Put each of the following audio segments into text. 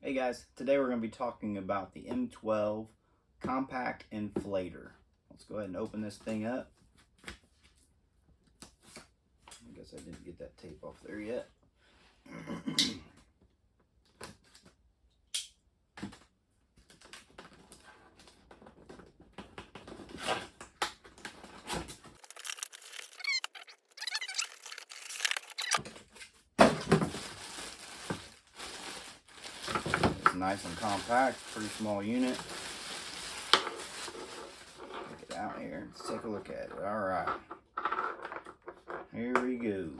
Hey guys, today we're going to be talking about the M12 Compact Inflator. Let's go ahead and open this thing up. I guess I didn't get that tape off there yet. It's nice and compact, pretty small unit. Take it out here. Let's take a look at it. Alright. Here we go.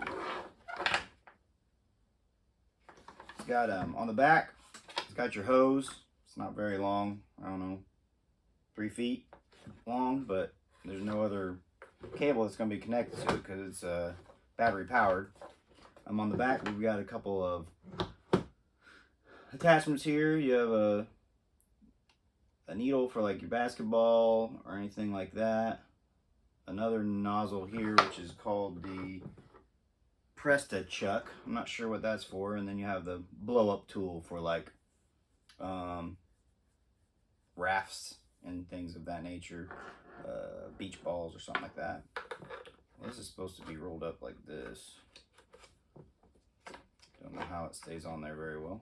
It's got on the back, it's got your hose. It's not very long. I don't know, 3 feet long, but there's no other cable that's going to be connected to it because it's battery powered. On the back we've got a couple of attachments here. You have a needle for like your basketball or anything like that. Another nozzle here which is called the Presta Chuck. I'm not sure what that's for. And then you have the blow up tool for like rafts and things of that nature, beach balls or something like that. Well, this is supposed to be rolled up like this. Don't know how it stays on there very well.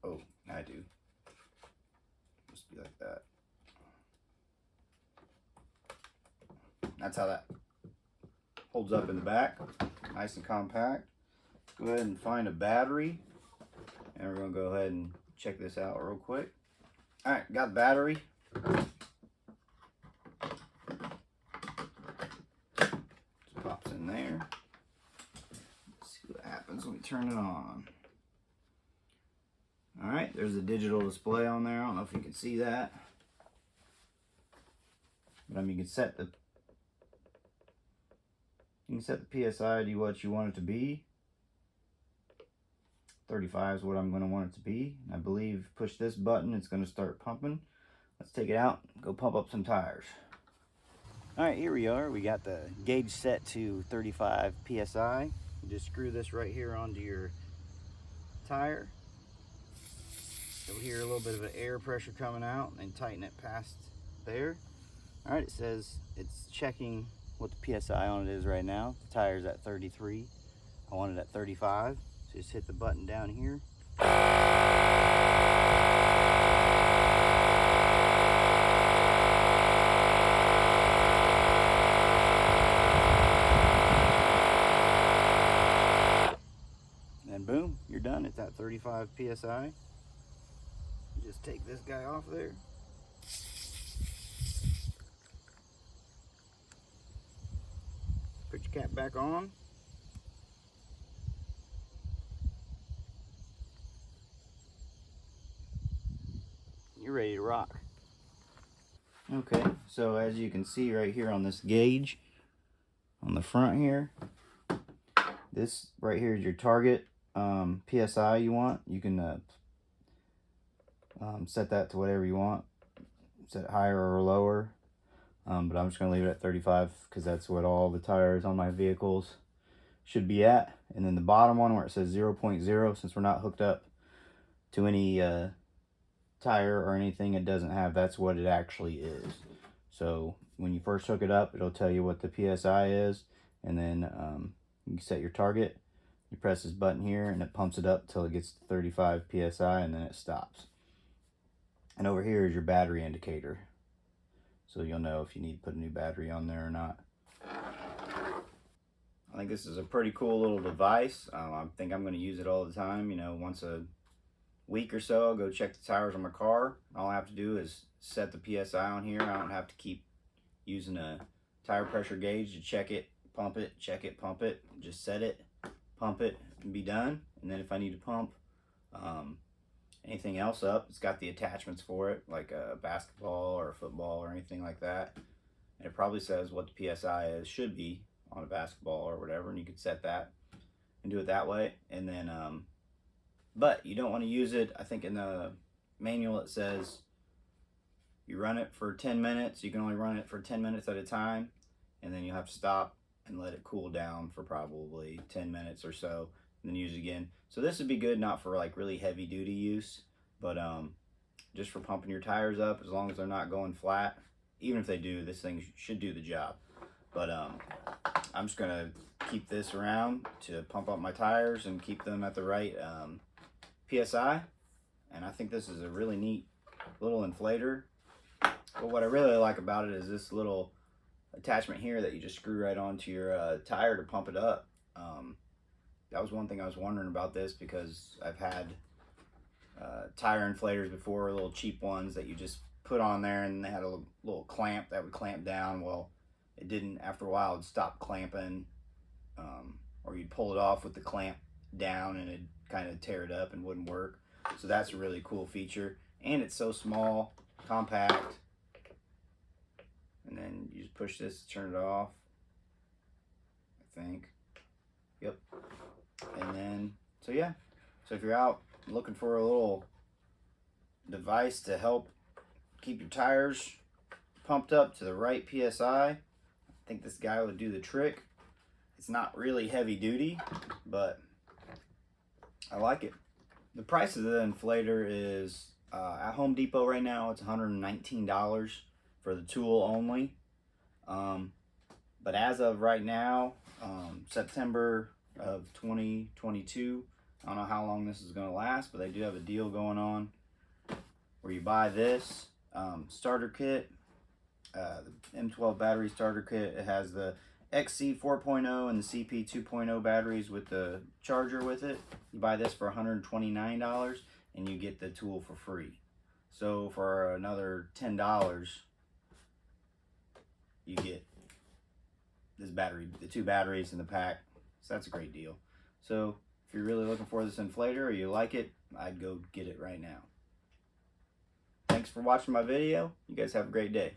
Oh, I do. Must be like that. That's how that holds up in the back. Nice and compact. Go ahead and find a battery. And we're going to go ahead and check this out real quick. Alright, got the battery. Just pops in there. Let's see what happens when we turn it on. Alright, there's a digital display on there. I don't know if you can see that. But you can set the PSI to what you want it to be. 35 is what I'm going to want it to be. I believe push this button, it's going to start pumping. Let's take it out, go pump up some tires. Alright, here we are. We got the gauge set to 35 PSI. You just screw this right here onto your tire. You'll hear a little bit of an air pressure coming out and tighten it past there. Alright, it says it's checking what the PSI on it is right now. The tire's at 33. I want it at 35. So just hit the button down here. And boom, you're done. It's at 35 PSI. Just take this guy off there. Put your cap back on. You're ready to rock. Okay, so as you can see right here on this gauge, on the front here, this right here is your target PSI you want. You can set that to whatever you want. Set it higher or lower. But I'm just going to leave it at 35 because that's what all the tires on my vehicles should be at. And then the bottom one where it says 0.0, since we're not hooked up to any tire or anything it doesn't have, that's what it actually is. So when you first hook it up, it'll tell you what the PSI is, and then you set your target. You press this button here and it pumps it up till it gets to 35 PSI, and then it stops. And over here is your battery indicator, so you'll know if you need to put a new battery on there or not. I think this is a pretty cool little device. I think I'm going to use it all the time. You know, once a week or so, I'll go check the tires on my car. All I have to do is set the PSI on here. I don't have to keep using a tire pressure gauge to check it, pump it, check it, pump it. Just set it, pump it, and be done. And then if I need to pump anything else up, it's got the attachments for it, like a basketball or a football or anything like that. And it probably says what the PSI is, should be on a basketball or whatever, and you could set that and do it that way. And then but you don't want to use it, I think in the manual it says you run it for 10 minutes. You can only run it for 10 minutes at a time, and then you'll have to stop and let it cool down for probably 10 minutes or so, and then use it again. So this would be good not for like really heavy duty use, but just for pumping your tires up, as long as they're not going flat. Even if they do, this thing should do the job. But I'm just gonna keep this around to pump up my tires and keep them at the right PSI. And I think this is a really neat little inflator. But what I really like about it is this little attachment here that you just screw right onto your tire to pump it up. That was one thing I was wondering about this, because I've had tire inflators before, little cheap ones that you just put on there, and they had a little clamp that would clamp down. Well, it didn't. After a while, it'd stop clamping, or you'd pull it off with the clamp down and it'd kind of tear it up and wouldn't work. So that's a really cool feature, and it's so small, compact. And then you just push this to turn it off, I think. Yep. And then, so yeah. So if you're out looking for a little device to help keep your tires pumped up to the right PSI, I think this guy would do the trick. It's not really heavy duty, but I like it. The price of the inflator is at Home Depot right now, it's $119 for the tool only. But as of right now, September of 2022, I don't know how long this is going to last, but they do have a deal going on where you buy this starter kit, the M12 battery starter kit. It has the XC 4.0 and the CP 2.0 batteries with the charger with it. You buy this for $129 and you get the tool for free. So for another $10, you get this battery, the 2 batteries in the pack. So that's a great deal. So if you're really looking for this inflator or you like it, I'd go get it right now. Thanks for watching my video. You guys have a great day.